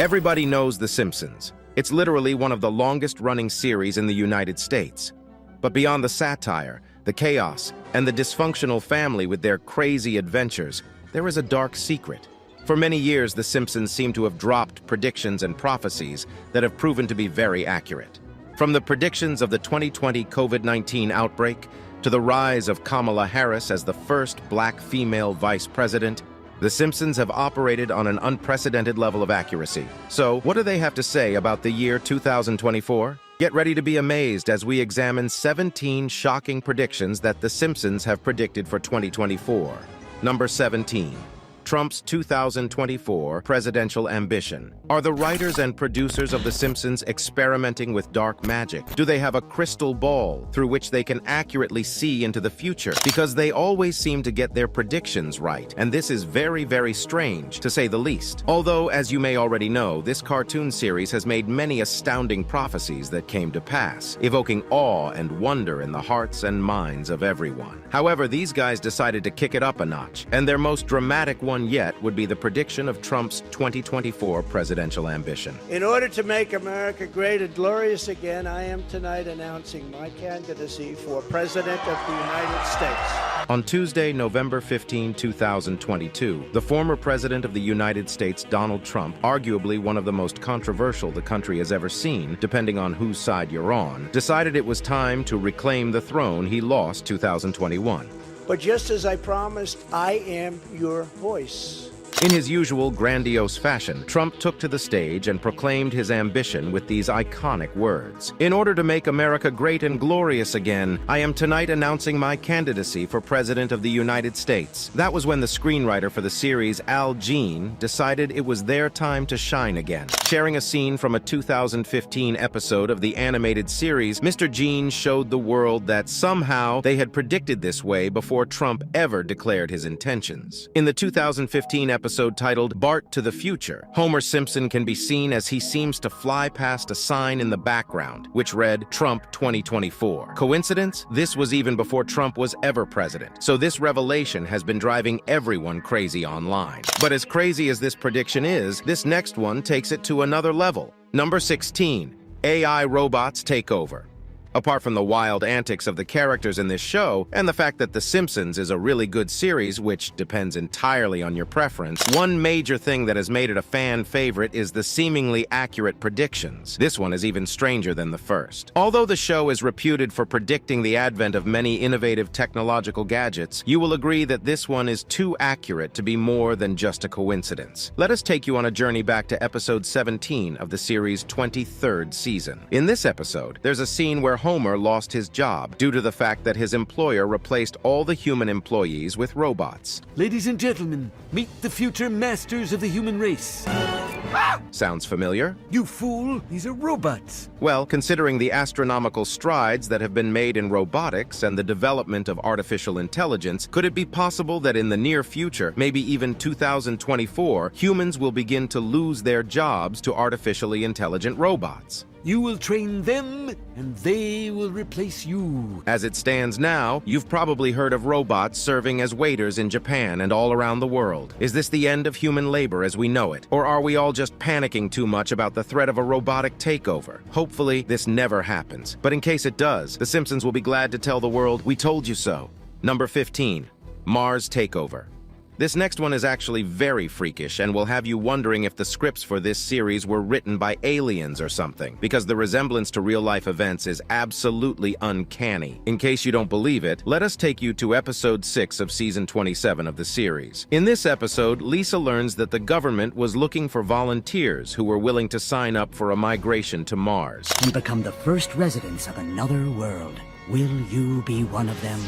Everybody knows The Simpsons. It's literally one of the longest-running series in the United States. But beyond the satire, the chaos, and the dysfunctional family with their crazy adventures, there is a dark secret. For many years, The Simpsons seem to have dropped predictions and prophecies that have proven to be very accurate. From the predictions of the 2020 COVID-19 outbreak to the rise of Kamala Harris as the first black female vice president, The Simpsons have operated on an unprecedented level of accuracy. So, what do they have to say about the year 2024? Get ready to be amazed as we examine 17 shocking predictions that The Simpsons have predicted for 2024. Number 17. Trump's 2024 presidential ambition. Are the writers and producers of The Simpsons experimenting with dark magic? Do they have a crystal ball through which they can accurately see into the future? Because they always seem to get their predictions right, and this is very, very strange, to say the least. Although, as you may already know, this cartoon series has made many astounding prophecies that came to pass, evoking awe and wonder in the hearts and minds of everyone. However, these guys decided to kick it up a notch, and their most dramatic one yet would be the prediction of Trump's 2024 presidential ambition. In order to make America great and glorious again, I am tonight announcing my candidacy for President of the United States. On Tuesday, November 15, 2022, the former president of the United States, Donald Trump, arguably one of the most controversial the country has ever seen, depending on whose side you're on, decided it was time to reclaim the throne he lost 2021. But just as I promised, I am your voice. In his usual grandiose fashion, Trump took to the stage and proclaimed his ambition with these iconic words. In order to make America great and glorious again, I am tonight announcing my candidacy for President of the United States. That was when the screenwriter for the series, Al Jean, decided it was their time to shine again. Sharing a scene from a 2015 episode of the animated series, Mr. Jean showed the world that somehow they had predicted this way before Trump ever declared his intentions. In the 2015 episode titled Bart to the Future, Homer Simpson can be seen as he seems to fly past a sign in the background, which read, Trump 2024. Coincidence? This was even before Trump was ever president. So this revelation has been driving everyone crazy online. But as crazy as this prediction is, this next one takes it to another level. Number 16. AI robots take over. Apart from the wild antics of the characters in this show, and the fact that The Simpsons is a really good series, which depends entirely on your preference, one major thing that has made it a fan favorite is the seemingly accurate predictions. This one is even stranger than the first. Although the show is reputed for predicting the advent of many innovative technological gadgets, you will agree that this one is too accurate to be more than just a coincidence. Let us take you on a journey back to episode 17 of the series' 23rd season. In this episode, there's a scene where Homer lost his job due to the fact that his employer replaced all the human employees with robots. Ladies and gentlemen, meet the future masters of the human race. Sounds familiar? You fool, these are robots. Well, considering the astronomical strides that have been made in robotics and the development of artificial intelligence, could it be possible that in the near future, maybe even 2024, humans will begin to lose their jobs to artificially intelligent robots? You will train them, and they will replace you. As it stands now, you've probably heard of robots serving as waiters in Japan and all around the world. Is this the end of human labor as we know it? Or are we all just panicking too much about the threat of a robotic takeover? Hopefully, this never happens. But in case it does, The Simpsons will be glad to tell the world, we told you so. Number 15. Mars takeover. This next one is actually very freakish and will have you wondering if the scripts for this series were written by aliens or something, because the resemblance to real-life events is absolutely uncanny. In case you don't believe it, let us take you to episode 6 of season 27 of the series. In this episode, Lisa learns that the government was looking for volunteers who were willing to sign up for a migration to Mars. And become the first residents of another world. Will you be one of them?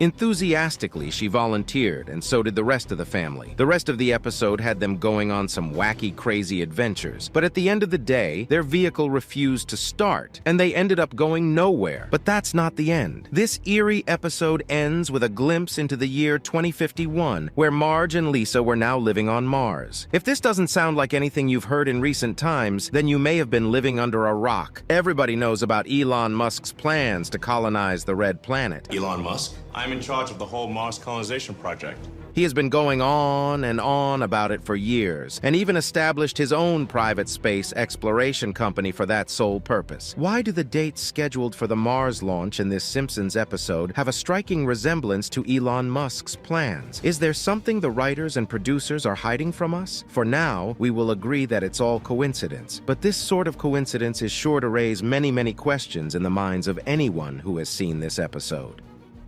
Enthusiastically, she volunteered, and so did the rest of the family. The rest of the episode had them going on some wacky, crazy adventures. But at the end of the day, their vehicle refused to start, and they ended up going nowhere. But that's not the end. This eerie episode ends with a glimpse into the year 2051, where Marge and Lisa were now living on Mars. If this doesn't sound like anything you've heard in recent times, then you may have been living under a rock. Everybody knows about Elon Musk's plans to colonize the Red Planet. Elon Musk? I'm in charge of the whole Mars colonization project. He has been going on and on about it for years, and even established his own private space exploration company for that sole purpose. Why do the dates scheduled for the Mars launch in this Simpsons episode have a striking resemblance to Elon Musk's plans? Is there something the writers and producers are hiding from us? For now, we will agree that it's all coincidence, but this sort of coincidence is sure to raise many, many questions in the minds of anyone who has seen this episode.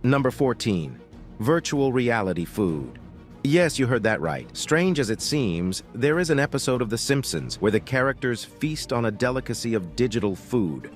Number 14. Virtual reality food. Yes, you heard that right. Strange as it seems, there is an episode of The Simpsons where the characters feast on a delicacy of digital food.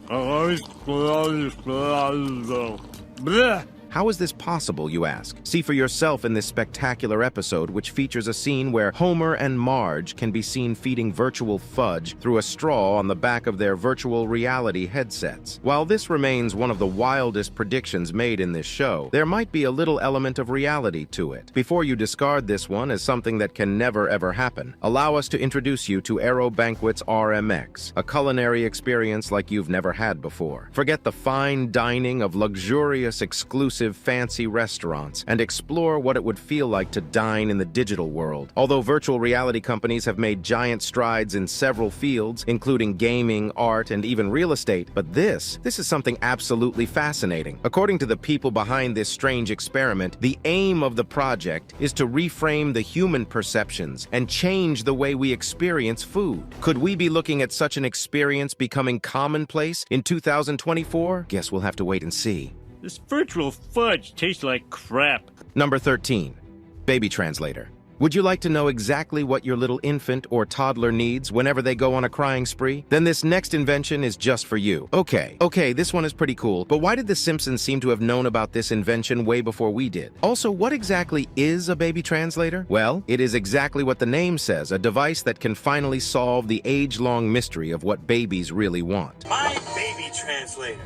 How is this possible, you ask? See for yourself in this spectacular episode, which features a scene where Homer and Marge can be seen feeding virtual fudge through a straw on the back of their virtual reality headsets. While this remains one of the wildest predictions made in this show, there might be a little element of reality to it. Before you discard this one as something that can never ever happen, allow us to introduce you to Aero Banquet's RMX, a culinary experience like you've never had before. Forget the fine dining of luxurious, exclusive, fancy restaurants and explore what it would feel like to dine in the digital world. Although virtual reality companies have made giant strides in several fields, including gaming, art, and even real estate, but this is something absolutely fascinating. According to the people behind this strange experiment, the aim of the project is to reframe the human perceptions and change the way we experience food. Could we be looking at such an experience becoming commonplace in 2024? Guess we'll have to wait and see. This virtual fudge tastes like crap. Number 13. Baby translator. Would you like to know exactly what your little infant or toddler needs whenever they go on a crying spree? Then this next invention is just for you. Okay, this one is pretty cool, but why did the Simpsons seem to have known about this invention way before we did? Also, what exactly is a baby translator? Well, it is exactly what the name says, a device that can finally solve the age-long mystery of what babies really want. My baby translator.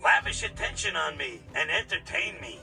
Lavish attention on me and entertain me.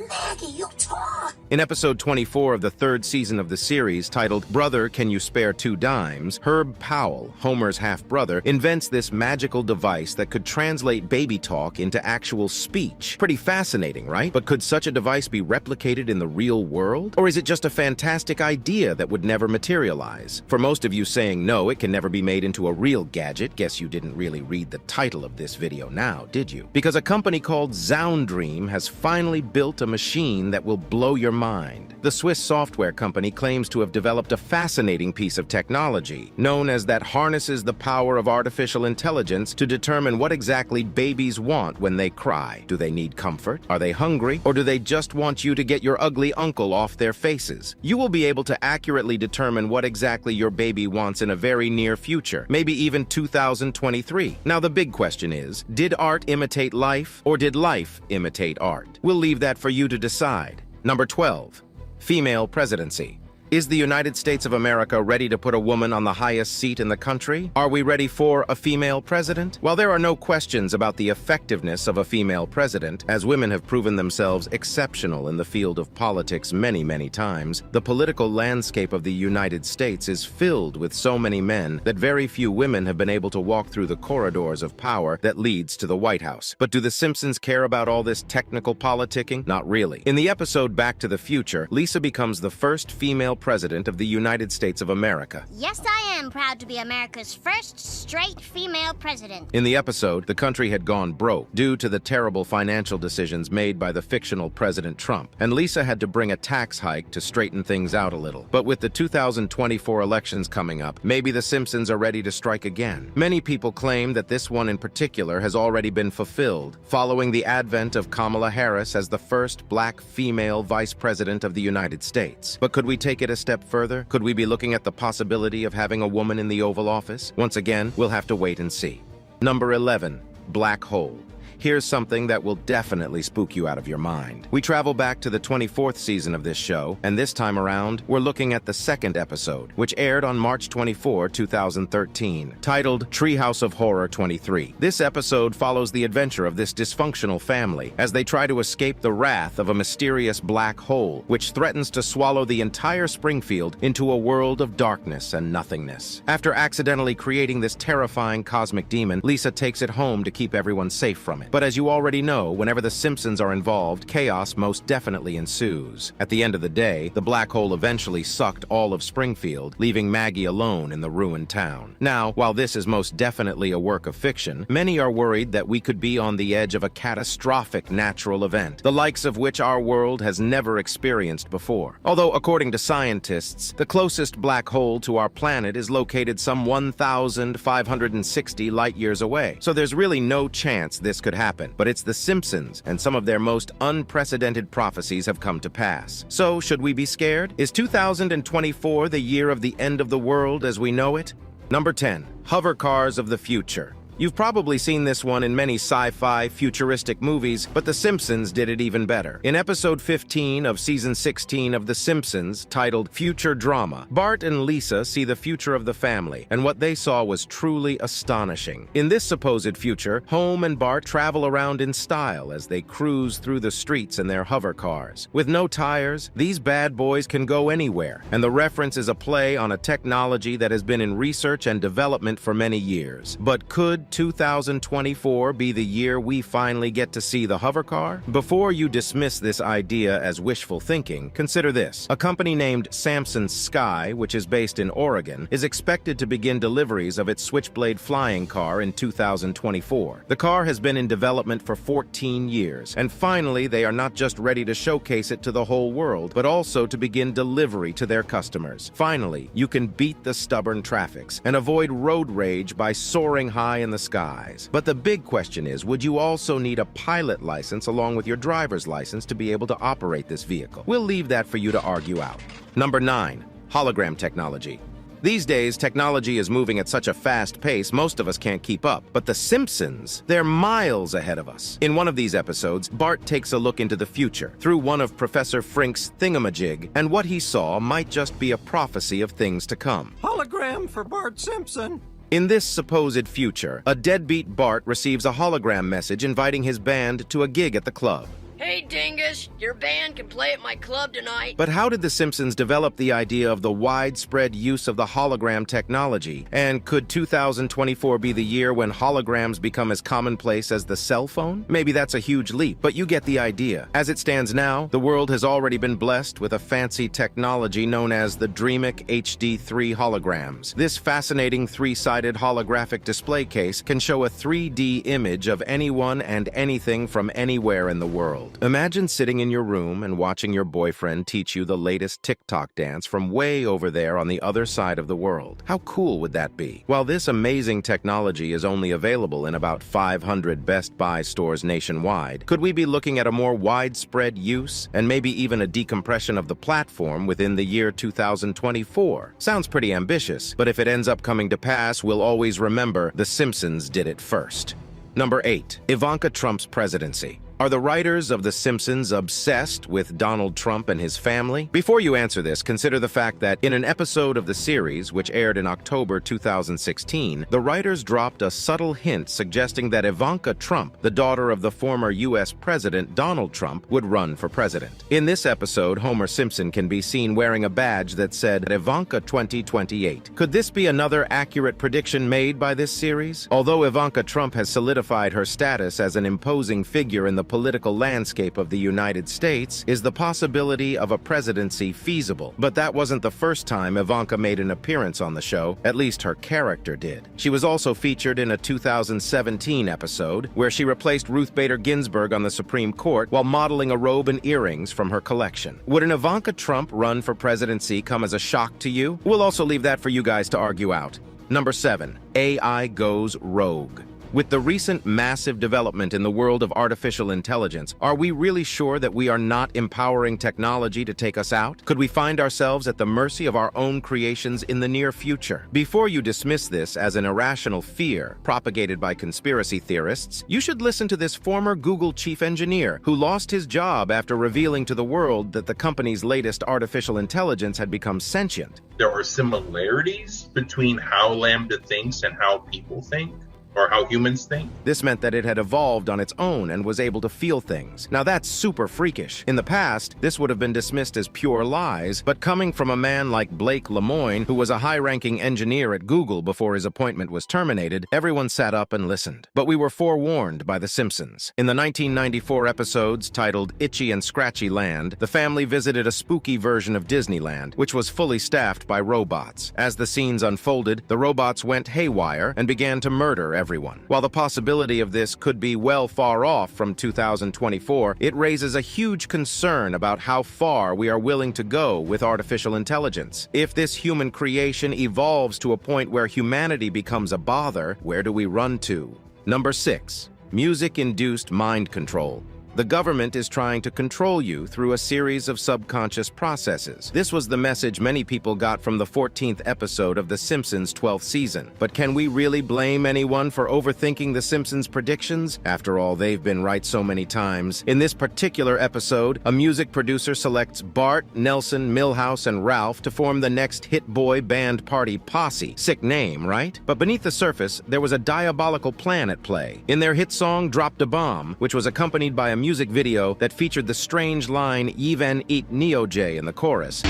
Maggie, you talk! In episode 24 of the third season of the series, titled Brother, Can You Spare Two Dimes?, Herb Powell, Homer's half-brother, invents this magical device that could translate baby talk into actual speech. Pretty fascinating, right? But could such a device be replicated in the real world? Or is it just a fantastic idea that would never materialize? For most of you saying no, it can never be made into a real gadget, guess you didn't really read the title of this video now, did you? Because a company called Zoundream has finally built a machine that will blow your mind. The Swiss software company claims to have developed a fascinating piece of technology, known as that harnesses the power of artificial intelligence to determine what exactly babies want when they cry. Do they need comfort? Are they hungry? Or do they just want you to get your ugly uncle off their faces? You will be able to accurately determine what exactly your baby wants in a very near future, maybe even 2023. Now the big question is, did art imitate life, or did life imitate art? We'll leave that for you to decide. Number 12. Female presidency. Is the United States of America ready to put a woman on the highest seat in the country? Are we ready for a female president? While there are no questions about the effectiveness of a female president, as women have proven themselves exceptional in the field of politics many, many times, the political landscape of the United States is filled with so many men that very few women have been able to walk through the corridors of power that leads to the White House. But do the Simpsons care about all this technical politicking? Not really. In the episode Back to the Future, Lisa becomes the first female president of the United States of America. Yes, I am proud to be America's first straight female president. In the episode, the country had gone broke due to the terrible financial decisions made by the fictional President Trump, and Lisa had to bring a tax hike to straighten things out a little. But with the 2024 elections coming up, maybe the Simpsons are ready to strike again. Many people claim that this one in particular has already been fulfilled, following the advent of Kamala Harris as the first black female vice president of the United States. But could we take it a step further? Could we be looking at the possibility of having a woman in the Oval Office? Once again, we'll have to wait and see. Number 11. Black hole. Here's something that will definitely spook you out of your mind. We travel back to the 24th season of this show, and this time around, we're looking at the second episode, which aired on March 24, 2013, titled Treehouse of Horror 23. This episode follows the adventure of this dysfunctional family as they try to escape the wrath of a mysterious black hole, which threatens to swallow the entire Springfield into a world of darkness and nothingness. After accidentally creating this terrifying cosmic demon, Lisa takes it home to keep everyone safe from it. from it. But as you already know, whenever the Simpsons are involved, chaos most definitely ensues. At the end of the day, the black hole eventually sucked all of Springfield, leaving Maggie alone in the ruined town. Now, while this is most definitely a work of fiction, many are worried that we could be on the edge of a catastrophic natural event, the likes of which our world has never experienced before. Although, according to scientists, the closest black hole to our planet is located some 1,560 light-years away, so there's really no chance this could happen. But it's the Simpsons, and some of their most unprecedented prophecies have come to pass. So, should we be scared? Is 2024 the year of the end of the world as we know it? Number 10. Hover cars of the future. You've probably seen this one in many sci-fi, futuristic movies, but The Simpsons did it even better. In episode 15 of season 16 of The Simpsons, titled Future Drama, Bart and Lisa see the future of the family, and what they saw was truly astonishing. In this supposed future, Homer and Bart travel around in style as they cruise through the streets in their hover cars. With no tires, these bad boys can go anywhere, and the reference is a play on a technology that has been in research and development for many years. But could 2024 be the year we finally get to see the hover car? Before you dismiss this idea as wishful thinking, consider this. A company named Samson's Sky, which is based in Oregon, is expected to begin deliveries of its Switchblade flying car in 2024. The car has been in development for 14 years, and finally they are not just ready to showcase it to the whole world, but also to begin delivery to their customers. Finally, you can beat the stubborn traffics and avoid road rage by soaring high in the skies. But the big question is, would you also need a pilot license along with your driver's license to be able to operate this vehicle? We'll leave that for you to argue out. Number 9. Hologram technology. These days, technology is moving at such a fast pace, most of us can't keep up. But The Simpsons, they're miles ahead of us. In one of these episodes, Bart takes a look into the future through one of Professor Frink's thingamajig, and what he saw might just be a prophecy of things to come. Hologram for Bart Simpson. In this supposed future, a deadbeat Bart receives a hologram message inviting his band to a gig at the club. Hey, Dingus, your band can play at my club tonight. But how did The Simpsons develop the idea of the widespread use of the hologram technology? And could 2024 be the year when holograms become as commonplace as the cell phone? Maybe that's a huge leap, but you get the idea. As it stands now, the world has already been blessed with a fancy technology known as the DreamIc HD3 holograms. This fascinating three-sided holographic display case can show a 3D image of anyone and anything from anywhere in the world. Imagine sitting in your room and watching your boyfriend teach you the latest TikTok dance from way over there on the other side of the world. How cool would that be? While this amazing technology is only available in about 500 Best Buy stores nationwide, could we be looking at a more widespread use and maybe even a decompression of the platform within the year 2024? Sounds pretty ambitious, but if it ends up coming to pass, we'll always remember The Simpsons did it first. Number 8. Ivanka Trump's presidency. Are the writers of The Simpsons obsessed with Donald Trump and his family? Before you answer this, consider the fact that in an episode of the series, which aired in October 2016, the writers dropped a subtle hint suggesting that Ivanka Trump, the daughter of the former U.S. President Donald Trump, would run for president. In this episode, Homer Simpson can be seen wearing a badge that said Ivanka 2028. Could this be another accurate prediction made by this series? Although Ivanka Trump has solidified her status as an imposing figure in the political landscape of the United States, is the possibility of a presidency feasible? But that wasn't the first time Ivanka made an appearance on the show, at least her character did. She was also featured in a 2017 episode where she replaced Ruth Bader Ginsburg on the Supreme Court while modeling a robe and earrings from her collection. Would an Ivanka Trump run for presidency come as a shock to you? We'll also leave that for you guys to argue out. Number 7. AI goes rogue. With the recent massive development in the world of artificial intelligence, are we really sure that we are not empowering technology to take us out? Could we find ourselves at the mercy of our own creations in the near future? Before you dismiss this as an irrational fear propagated by conspiracy theorists, you should listen to this former Google chief engineer who lost his job after revealing to the world that the company's latest artificial intelligence had become sentient. There are similarities between how Lambda thinks and how people think. or how humans think. This meant that it had evolved on its own and was able to feel things. Now that's super freakish. In the past, this would have been dismissed as pure lies, but coming from a man like Blake Lemoine, who was a high-ranking engineer at Google before his appointment was terminated, everyone sat up and listened. But we were forewarned by The Simpsons. In the 1994 episodes titled Itchy and Scratchy Land, the family visited a spooky version of Disneyland, which was fully staffed by robots. As the scenes unfolded, the robots went haywire and began to murder everyone. While the possibility of this could be well far off from 2024, it raises a huge concern about how far we are willing to go with artificial intelligence. If this human creation evolves to a point where humanity becomes a bother, where do we run to? Number 6. Music-induced mind control. The government is trying to control you through a series of subconscious processes. This was the message many people got from the 14th episode of The Simpsons' 12th season. But can we really blame anyone for overthinking The Simpsons' predictions? After all, they've been right so many times. In this particular episode, a music producer selects Bart, Nelson, Milhouse, and Ralph to form the next hit boy band party posse. Sick name, right? But beneath the surface, there was a diabolical plan at play. In their hit song, Dropped a Bomb, which was accompanied by a music video that featured the strange line "Even eat Neo-J" in the chorus.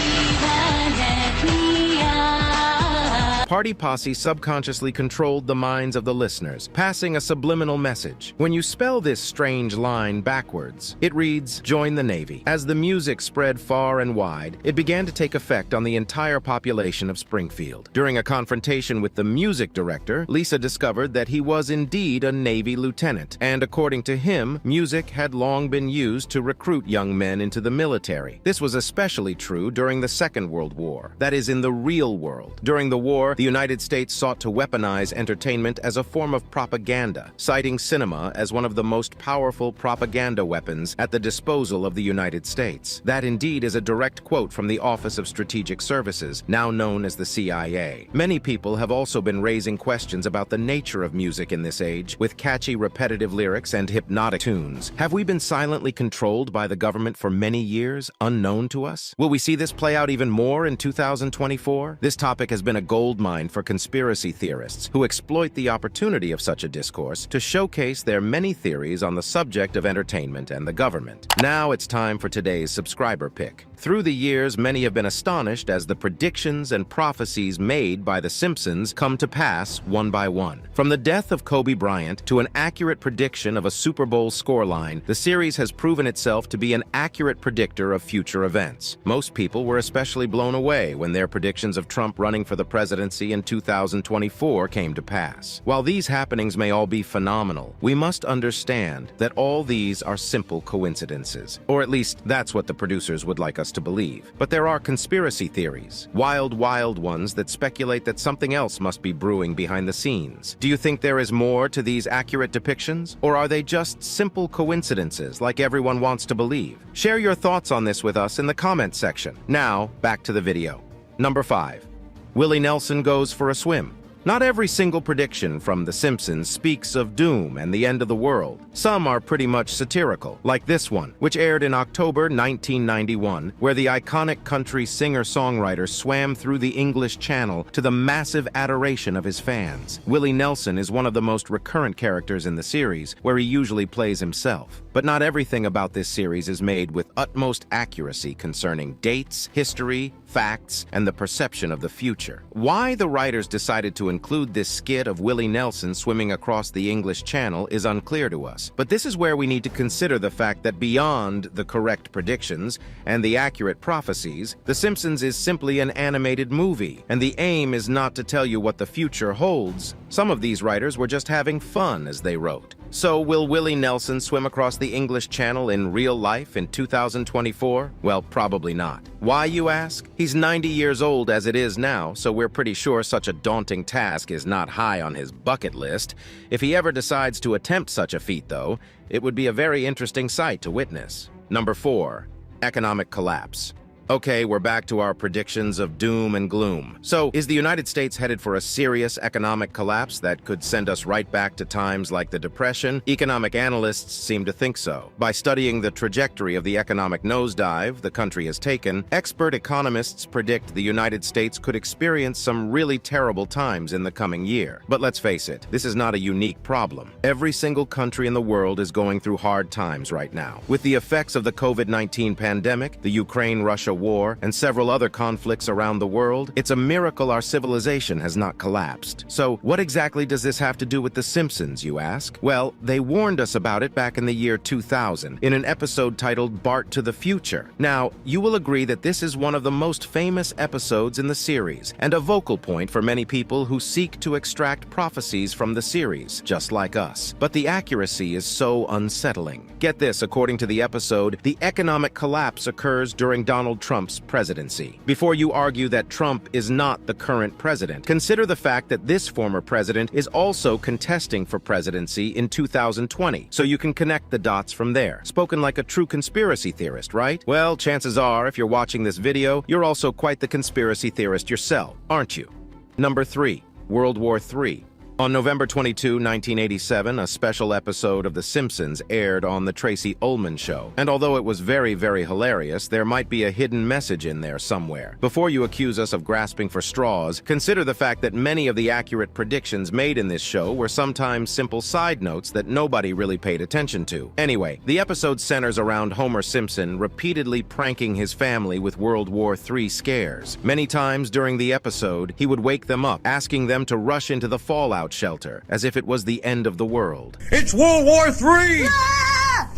Party Posse subconsciously controlled the minds of the listeners, passing a subliminal message. When you spell this strange line backwards, it reads, "Join the Navy." As the music spread far and wide, it began to take effect on the entire population of Springfield. During a confrontation with the music director, Lisa discovered that he was indeed a Navy lieutenant, and according to him, music had long been used to recruit young men into the military. This was especially true during the Second World War, that is, in the real world. During the war, the United States sought to weaponize entertainment as a form of propaganda, citing cinema as one of the most powerful propaganda weapons at the disposal of the United States. That indeed is a direct quote from the Office of Strategic Services, now known as the CIA. Many people have also been raising questions about the nature of music in this age, with catchy, repetitive lyrics and hypnotic tunes. Have we been silently controlled by the government for many years, unknown to us? Will we see this play out even more in 2024? This topic has been a goldmine for conspiracy theorists who exploit the opportunity of such a discourse to showcase their many theories on the subject of entertainment and the government. Now it's time for today's subscriber pick. Through the years, many have been astonished as the predictions and prophecies made by The Simpsons come to pass one by one. From the death of Kobe Bryant to an accurate prediction of a Super Bowl scoreline, the series has proven itself to be an accurate predictor of future events. Most people were especially blown away when their predictions of Trump running for the presidency in 2024 came to pass. While these happenings may all be phenomenal, we must understand that all these are simple coincidences, or at least that's what the producers would like us to believe. But there are conspiracy theories, wild ones that speculate that something else must be brewing behind the scenes. Do you think there is more to these accurate depictions, or are they just simple coincidences like everyone wants to believe? Share your thoughts on this with us in the comment section. Now, back to the video. Number 5. Willie Nelson goes for a swim. Not every single prediction from The Simpsons speaks of doom and the end of the world. Some are pretty much satirical, like this one, which aired in October 1991, where the iconic country singer-songwriter swam through the English Channel to the massive adoration of his fans. Willie Nelson is one of the most recurrent characters in the series, where he usually plays himself. But not everything about this series is made with utmost accuracy concerning dates, history, facts, and the perception of the future. Why the writers decided to include this skit of Willie Nelson swimming across the English Channel is unclear to us. But this is where we need to consider the fact that beyond the correct predictions and the accurate prophecies, The Simpsons is simply an animated movie, and the aim is not to tell you what the future holds. Some of these writers were just having fun as they wrote. So will Willie Nelson swim across the English Channel in real life in 2024? Well, probably not. Why, you ask? He's 90 years old as it is now, so we're pretty sure such a daunting task is not high on his bucket list. If he ever decides to attempt such a feat, though, it would be a very interesting sight to witness. Number 4. Economic collapse. Okay, we're back to our predictions of doom and gloom. So, is the United States headed for a serious economic collapse that could send us right back to times like the Depression? Economic analysts seem to think so. By studying the trajectory of the economic nosedive the country has taken, expert economists predict the United States could experience some really terrible times in the coming year. But let's face it, this is not a unique problem. Every single country in the world is going through hard times right now. With the effects of the COVID-19 pandemic, the Ukraine-Russia war, and several other conflicts around the world, it's a miracle our civilization has not collapsed. So, what exactly does this have to do with The Simpsons, you ask? Well, they warned us about it back in the year 2000 in an episode titled Bart to the Future. Now, you will agree that this is one of the most famous episodes in the series, and a vocal point for many people who seek to extract prophecies from the series, just like us. But the accuracy is so unsettling. Get this, according to the episode, the economic collapse occurs during Donald Trump's presidency. Before you argue that Trump is not the current president, consider the fact that this former president is also contesting for presidency in 2020, so you can connect the dots from there. Spoken like a true conspiracy theorist, right? Well, chances are, if you're watching this video, you're also quite the conspiracy theorist yourself, aren't you? Number 3. World War III. On November 22, 1987, a special episode of The Simpsons aired on The Tracy Ullman Show. And although it was very, very hilarious, there might be a hidden message in there somewhere. Before you accuse us of grasping for straws, consider the fact that many of the accurate predictions made in this show were sometimes simple side notes that nobody really paid attention to. Anyway, the episode centers around Homer Simpson repeatedly pranking his family with World War III scares. Many times during the episode, he would wake them up, asking them to rush into the fallout shelter, as if it was the end of the world. It's World War III!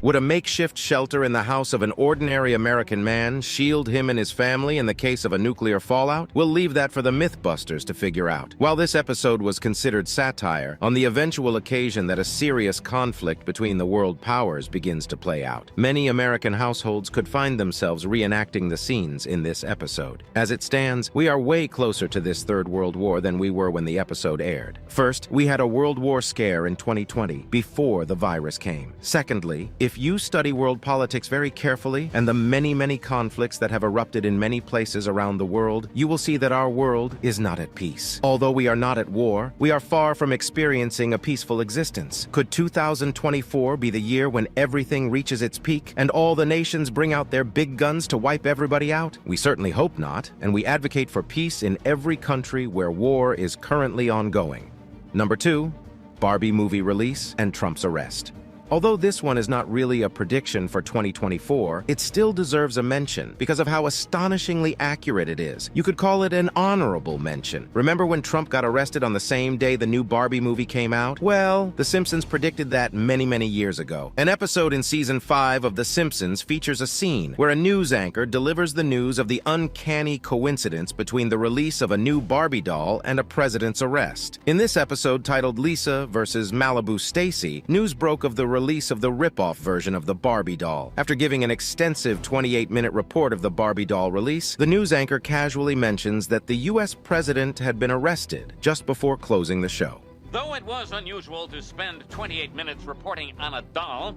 Would a makeshift shelter in the house of an ordinary American man shield him and his family in the case of a nuclear fallout? We'll leave that for the Mythbusters to figure out. While this episode was considered satire, on the eventual occasion that a serious conflict between the world powers begins to play out, many American households could find themselves reenacting the scenes in this episode. As it stands, we are way closer to this Third World War than we were when the episode aired. First, we had a World War scare in 2020, before the virus came. Secondly, if you study world politics very carefully and the many, many conflicts that have erupted in many places around the world, you will see that our world is not at peace. Although we are not at war, we are far from experiencing a peaceful existence. Could 2024 be the year when everything reaches its peak and all the nations bring out their big guns to wipe everybody out? We certainly hope not, and we advocate for peace in every country where war is currently ongoing. Number 2, Barbie movie release and Trump's arrest. Although this one is not really a prediction for 2024, it still deserves a mention because of how astonishingly accurate it is. You could call it an honorable mention. Remember when Trump got arrested on the same day the new Barbie movie came out? Well, The Simpsons predicted that many, many years ago. An episode in Season 5 of The Simpsons features a scene where a news anchor delivers the news of the uncanny coincidence between the release of a new Barbie doll and a president's arrest. In this episode titled Lisa vs. Malibu Stacy, news broke of the release of the rip-off version of the Barbie doll. After giving an extensive 28-minute report of the Barbie doll release, the news anchor casually mentions that the U.S. president had been arrested just before closing the show. Though it was unusual to spend 28 minutes reporting on a doll,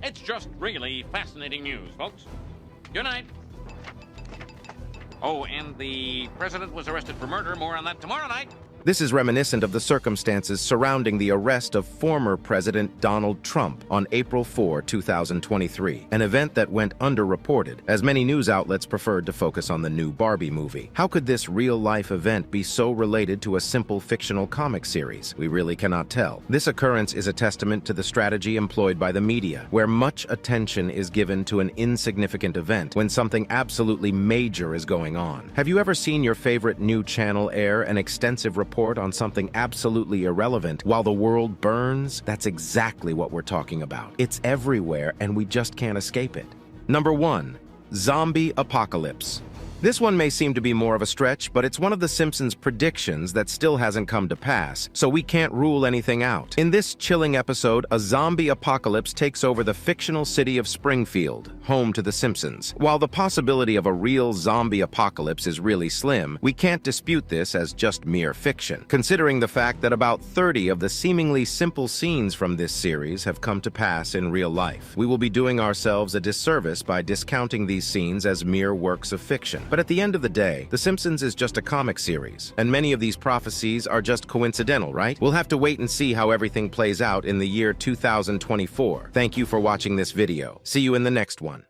it's just really fascinating news, folks. Good night. Oh, and the president was arrested for murder. More on that tomorrow night. This is reminiscent of the circumstances surrounding the arrest of former President Donald Trump on April 4, 2023, an event that went underreported, as many news outlets preferred to focus on the new Barbie movie. How could this real-life event be so related to a simple fictional comic series? We really cannot tell. This occurrence is a testament to the strategy employed by the media, where much attention is given to an insignificant event when something absolutely major is going on. Have you ever seen your favorite new channel air an extensive report on something absolutely irrelevant while the world burns? That's exactly what we're talking about. It's everywhere and we just can't escape it. Number 1, zombie apocalypse. This one may seem to be more of a stretch, but it's one of the Simpsons' predictions that still hasn't come to pass, so we can't rule anything out. In this chilling episode, a zombie apocalypse takes over the fictional city of Springfield, home to the Simpsons. While the possibility of a real zombie apocalypse is really slim, we can't dispute this as just mere fiction, considering the fact that about 30 of the seemingly simple scenes from this series have come to pass in real life. We will be doing ourselves a disservice by discounting these scenes as mere works of fiction. But at the end of the day, The Simpsons is just a comic series, and many of these prophecies are just coincidental, right? We'll have to wait and see how everything plays out in the year 2024. Thank you for watching this video. See you in the next one.